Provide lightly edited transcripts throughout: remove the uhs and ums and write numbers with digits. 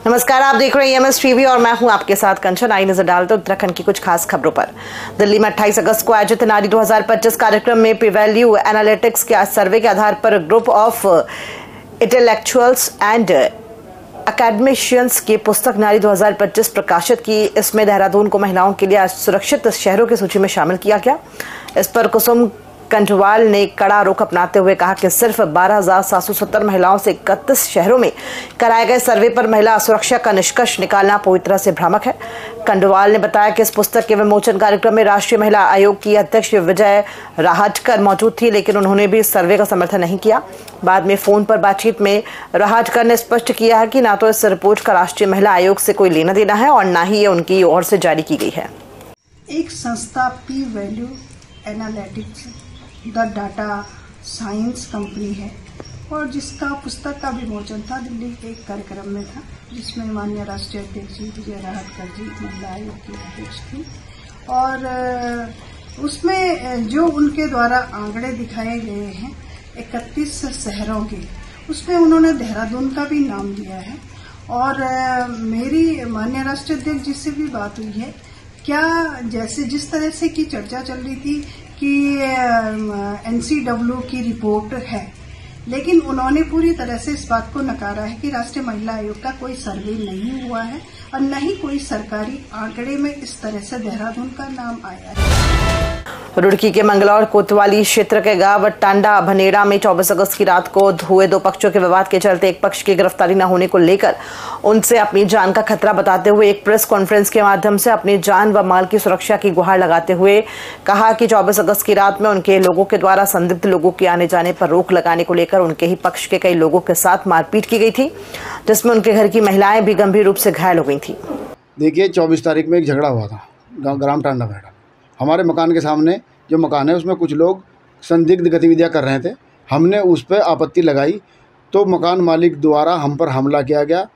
नमस्कार, आप देख रहे हैं एमएस टीवी और मैं हूं आपके साथ कंचन। आई नजर डालते उत्तराखंड की कुछ खास खबरों पर। दिल्ली में 28 अगस्त को आयोजित नारी 2025 कार्यक्रम में पीवैल्यू एनालिटिक्स के सर्वे के आधार पर group of intellectuals and academicians की पुस्तक नारी 2025 प्रकाशित की। इसमें देहरादून को महिलाओं के लिए सुरक्षित शहरों की सूची में शामिल किया गया। इस पर कुसुम कंठवाल ने कड़ा रुख अपनाते हुए कहा कि सिर्फ 12,770 महिलाओं से 31 शहरों में कराए गए सर्वे पर महिला सुरक्षा का निष्कर्ष निकालना पूरी तरह से भ्रामक है। कंठवाल ने बताया कि इस पुस्तक के विमोचन कार्यक्रम में राष्ट्रीय महिला आयोग की अध्यक्ष विजय राहटकर मौजूद थी, लेकिन उन्होंने भी इस सर्वे का समर्थन नहीं किया। बाद में फोन पर बातचीत में राहटकर ने स्पष्ट किया है कि न तो इस रिपोर्ट का राष्ट्रीय महिला आयोग से कोई लेना देना है और न ही ये उनकी ओर से जारी की गई है। एक संस्था P Value analytics the data science company है और जिसका पुस्तक का विमोचन था दिल्ली के एक कार्यक्रम में था, जिसमें माननीय राष्ट्रीय अध्यक्ष विजय राहटकर जी महिला आयोग की अध्यक्ष थी। और उसमें जो उनके द्वारा आंकड़े दिखाए गए हैं 31 शहरों के, उसमें उन्होंने देहरादून का भी नाम दिया है। और मेरी माननीय राष्ट्रीय अध्यक्ष जी से भी बात हुई है, क्या जैसे जिस तरह से की चर्चा चल रही थी कि NCW की रिपोर्ट है, लेकिन उन्होंने पूरी तरह से इस बात को नकारा है कि राष्ट्रीय महिला आयोग का कोई सर्वे नहीं हुआ है और न ही कोई सरकारी आंकड़े में इस तरह से देहरादून का नाम आया है। रुड़की के मंगलौर कोतवाली क्षेत्र के गांव टांडा भनेड़ा में 24 अगस्त की रात को हुए दो पक्षों के विवाद के चलते एक पक्ष की गिरफ्तारी न होने को लेकर उनसे अपनी जान का खतरा बताते हुए एक प्रेस कॉन्फ्रेंस के माध्यम से अपनी जान व माल की सुरक्षा की गुहार लगाते हुए कहा कि 24 अगस्त की रात में उनके लोगों के द्वारा संदिग्ध लोगों के आने जाने पर रोक लगाने को लेकर उनके ही पक्ष के कई लोगों के साथ मारपीट की गई थी, जिसमें उनके घर की महिलाएं भी गंभीर रूप से घायल हो गई थी। देखिए, 24 तारीख में एक झगड़ा हुआ था ग्राम टांडा भनेड़ा। हमारे मकान के सामने जो मकान है उसमें कुछ लोग संदिग्ध गतिविधियां कर रहे थे। हमने उस पर आपत्ति लगाई तो मकान मालिक द्वारा हम पर हमला किया गया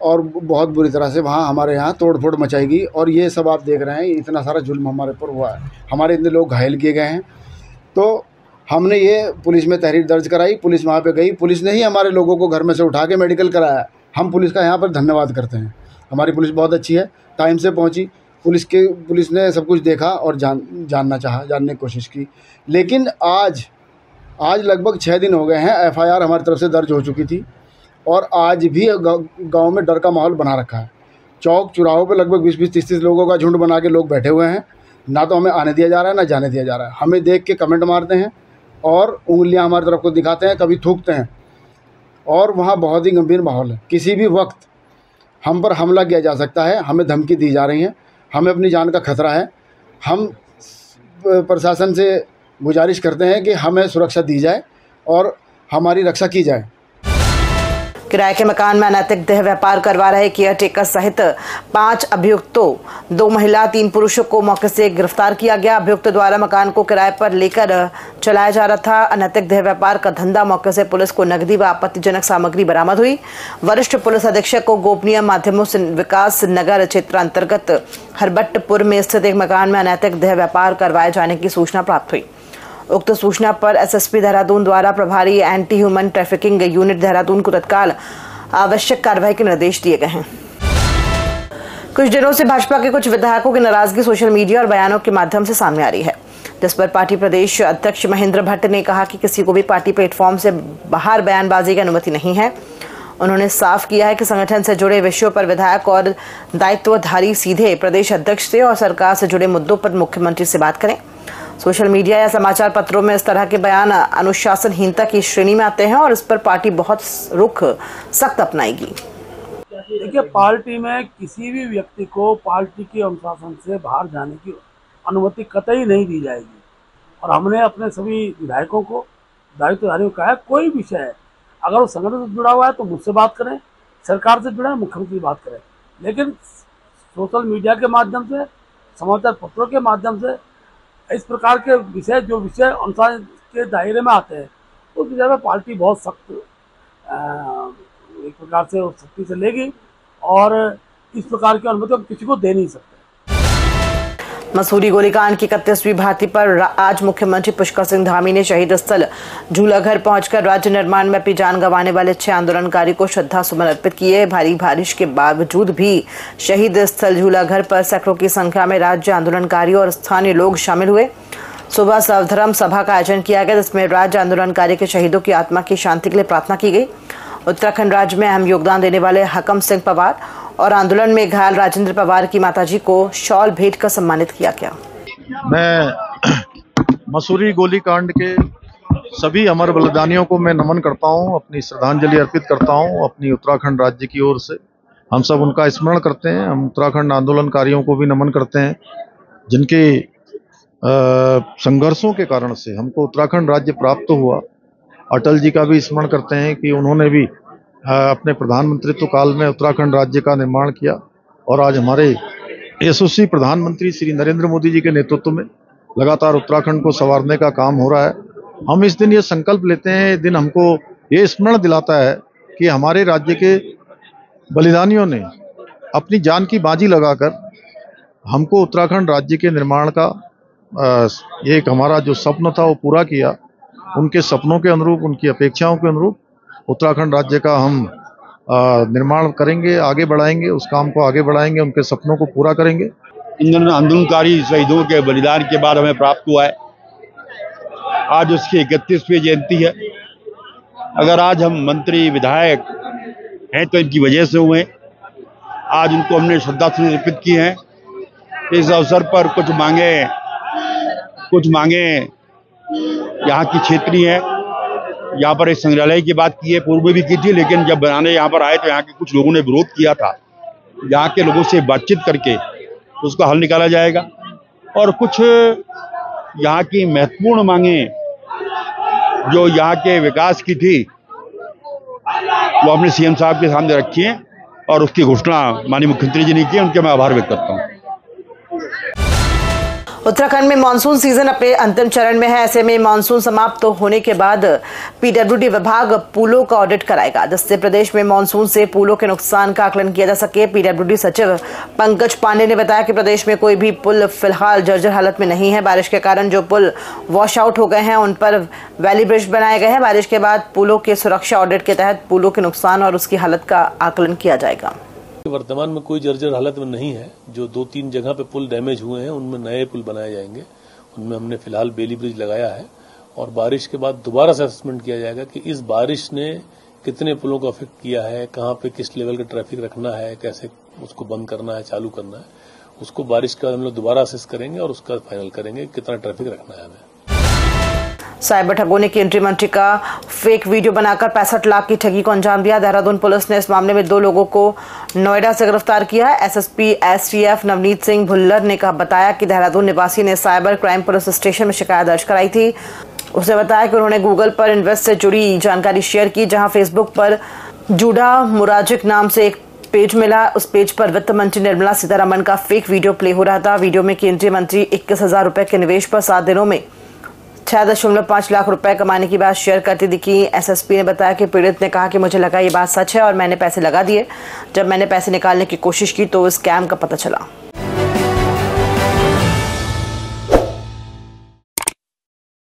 और बहुत बुरी तरह से वहाँ हमारे यहाँ तोड़फोड़ मचाई गई। और ये सब आप देख रहे हैं, इतना सारा जुल्म हमारे पर हुआ है, हमारे इतने लोग घायल किए गए हैं। तो हमने ये पुलिस में तहरीर दर्ज कराई, पुलिस वहाँ पे गई, पुलिस ने ही हमारे लोगों को घर में से उठा के मेडिकल कराया। हम पुलिस का यहाँ पर धन्यवाद करते हैं, हमारी पुलिस बहुत अच्छी है, टाइम से पहुँची। पुलिस ने सब कुछ देखा और जानने की कोशिश की। लेकिन आज लगभग 6 दिन हो गए हैं, FIR हमारी तरफ से दर्ज हो चुकी थी और आज भी गांव में डर का माहौल बना रखा है। चौक चौराहों पे लगभग 20-30 लोगों का झुंड बना के लोग बैठे हुए हैं। ना तो हमें आने दिया जा रहा है, ना जाने दिया जा रहा है। हमें देख के कमेंट मारते हैं और उंगलियां हमारी तरफ को दिखाते हैं, कभी थूकते हैं। और वहाँ बहुत ही गंभीर माहौल है, किसी भी वक्त हम पर हमला किया जा सकता है। हमें धमकी दी जा रही है, हमें अपनी जान का खतरा है। हम प्रशासन से गुजारिश करते हैं कि हमें सुरक्षा दी जाए और हमारी रक्षा की जाए। किराए के मकान में अनैतिक देह व्यापार करवा रहे केयरटेकर सहित 5 अभियुक्तों, 2 महिला 3 पुरुषों को मौके से गिरफ्तार किया गया। अभियुक्त द्वारा मकान को किराए पर लेकर चलाया जा रहा था अनैतिक देह व्यापार का धंधा। मौके से पुलिस को नकदी व आपत्तिजनक सामग्री बरामद हुई। वरिष्ठ पुलिस अधीक्षक को गोपनीय माध्यमों से विकास नगर क्षेत्र अंतर्गत हरबट्टपुर में स्थित एक मकान में अनैतिक देह व्यापार करवाए जाने की सूचना प्राप्त हुई। उक्त सूचना पर SSP देहरादून द्वारा प्रभारी anti human trafficking unit Dehradun को तत्काल आवश्यक कार्रवाई के निर्देश दिए गए हैं। कुछ दिनों से भाजपा के कुछ विधायकों की नाराजगी सोशल मीडिया और बयानों के माध्यम से सामने आ रही है, जिस पर पार्टी प्रदेश अध्यक्ष महेंद्र भट्ट ने कहा कि किसी को भी पार्टी प्लेटफॉर्म से बाहर बयानबाजी की अनुमति नहीं है। उन्होंने साफ किया है कि संगठन से जुड़े विषयों पर विधायक और दायित्वधारी सीधे प्रदेश अध्यक्ष से और सरकार से जुड़े मुद्दों पर मुख्यमंत्री से बात करें। सोशल मीडिया या समाचार पत्रों में इस तरह के बयान अनुशासनहीनता की श्रेणी में आते हैं और इस पर पार्टी बहुत रुख सख्त अपनाएगी। देखिए, पार्टी में किसी भी व्यक्ति को पार्टी के अनुशासन से बाहर जाने की अनुमति कतई नहीं दी जाएगी। और हमने अपने सभी विधायकों को, दायित्वधारियों को कहा है, कोई विषय है अगर वो संगठन से जुड़ा हुआ है तो मुझसे बात करें, सरकार से जुड़ा है मुख्यमंत्री बात करें। लेकिन सोशल मीडिया के माध्यम से, समाचार पत्रों के माध्यम से इस प्रकार के विषय, जो विषय अनुसार के दायरे में आते हैं, उस विषय में पार्टी बहुत सख्त एक प्रकार से सख्ती से लेगी और इस प्रकार की अनुमति हम किसी को दे नहीं सकते। मसूरी गोलीकांड की 31वीं भर्ती पर आज मुख्यमंत्री पुष्कर सिंह धामी ने शहीद स्थल झूलाघर पहुंचकर राज्य निर्माण में अपनी जान गंवाने वाले 6 आंदोलनकारी को श्रद्धा सुमन अर्पित किए। भारी बारिश के बावजूद भी शहीद स्थल झूलाघर पर सैकड़ों की संख्या में राज्य आंदोलनकारी और स्थानीय लोग शामिल हुए। सुबह सर्वधर्म सभा का आयोजन किया गया, जिसमें राज्य आंदोलनकारी के शहीदों की आत्मा की शांति के लिए प्रार्थना की गई। उत्तराखंड राज्य में अहम योगदान देने वाले हकम सिंह पवार और आंदोलन में घायल राजेंद्र पवार की माताजी को शॉल भेंट कर सम्मानित किया गया। मैं मसूरी गोलीकांड के सभी अमर बलिदानियों को मैं नमन करता हूं, अपनी श्रद्धांजलि अर्पित करता हूं। अपनी उत्तराखंड राज्य की ओर से हम सब उनका स्मरण करते हैं। हम उत्तराखंड आंदोलनकारियों को भी नमन करते हैं, जिनके संघर्षों के कारण से हमको उत्तराखंड राज्य प्राप्त हुआ। अटल जी का भी स्मरण करते हैं कि उन्होंने भी अपने प्रधानमंत्रित्व काल में उत्तराखंड राज्य का निर्माण किया और आज हमारे यशस्वी प्रधानमंत्री श्री नरेंद्र मोदी जी के नेतृत्व में लगातार उत्तराखंड को संवारने का काम हो रहा है। हम इस दिन ये संकल्प लेते हैं, ये दिन हमको ये स्मरण दिलाता है कि हमारे राज्य के बलिदानियों ने अपनी जान की बाजी लगाकर हमको उत्तराखंड राज्य के निर्माण का एक हमारा जो स्वप्न था वो पूरा किया। उनके सपनों के अनुरूप, उनकी अपेक्षाओं के अनुरूप उत्तराखंड राज्य का हम निर्माण करेंगे, आगे बढ़ाएंगे, उस काम को आगे बढ़ाएंगे, उनके सपनों को पूरा करेंगे। इन आंदोलनकारी शहीदों के बलिदान के बाद हमें प्राप्त हुआ है। आज उसकी 31वीं जयंती है। अगर आज हम मंत्री विधायक हैं तो इनकी वजह से हुए। आज उनको हमने श्रद्धांजलि अर्पित की है। इस अवसर पर कुछ मांगे यहाँ की क्षेत्रीय है। यहाँ पर एक संग्रहालय की बात की है, पूर्व में भी की थी, लेकिन जब बनाने यहाँ पर आए तो यहाँ के कुछ लोगों ने विरोध किया था। यहाँ के लोगों से बातचीत करके उसका हल निकाला जाएगा। और कुछ यहाँ की महत्वपूर्ण मांगे जो यहाँ के विकास की थी वो हमने सीएम साहब के सामने रखी है और उसकी घोषणा माननीय मुख्यमंत्री जी ने की है। उनके मैं आभार व्यक्त करता हूँ। उत्तराखंड में मानसून सीजन अपने अंतिम चरण में है। ऐसे में मानसून समाप्त होने के बाद पीडब्ल्यूडी विभाग पुलों का ऑडिट कराएगा, जिससे प्रदेश में मानसून से पुलों के नुकसान का आकलन किया जा सके। पीडब्ल्यूडी सचिव पंकज पांडे ने बताया कि प्रदेश में कोई भी पुल फिलहाल जर्जर हालत में नहीं है। बारिश के कारण जो पुल वॉश आउट हो गए हैं उन पर वैली ब्रिज बनाए गए हैं। बारिश के बाद पुलों के सुरक्षा ऑडिट के तहत पुलों के नुकसान और उसकी हालत का आकलन किया जाएगा। वर्तमान में कोई जर्जर हालत में नहीं है। जो 2-3 जगह पे पुल डैमेज हुए हैं उनमें नए पुल बनाए जाएंगे। उनमें हमने फिलहाल बेली ब्रिज लगाया है और बारिश के बाद दोबारा से असेसमेंट किया जाएगा कि इस बारिश ने कितने पुलों को अफेक्ट किया है, कहाँ पे किस लेवल का ट्रैफिक रखना है, कैसे उसको बंद करना है, चालू करना है। उसको बारिश के बाद हम लोग दोबारा असेस करेंगे और उसका फाइनल करेंगे कितना ट्रैफिक रखना है हमें। साइबर ठगों ने केंद्रीय मंत्री का फेक वीडियो बनाकर 65 लाख की ठगी को अंजाम दिया। देहरादून पुलिस ने इस मामले में 2 लोगों को नोएडा से गिरफ्तार किया है। एसएसपी एसटीएफ नवनीत सिंह भुल्लर ने बताया कि देहरादून निवासी ने साइबर क्राइम पुलिस स्टेशन में शिकायत दर्ज कराई थी। उसने बताया कि उन्होंने गूगल पर इन्वेस्ट से जुड़ी जानकारी शेयर की, जहां फेसबुक पर जूडा मुराजिक नाम से एक पेज मिला। उस पेज पर वित्त मंत्री निर्मला सीतारमण का फेक वीडियो प्ले हो रहा था। वीडियो में केंद्रीय मंत्री 21,000 रुपए के निवेश पर 7 दिनों में 6.5 लाख रुपए कमाने की बात शेयर करती दिखी। एसएसपी ने बताया कि पीड़ित ने कहा कि मुझे लगा ये बात सच है और मैंने पैसे लगा दिए। जब मैंने पैसे निकालने की कोशिश की तो स्कैम का पता चला।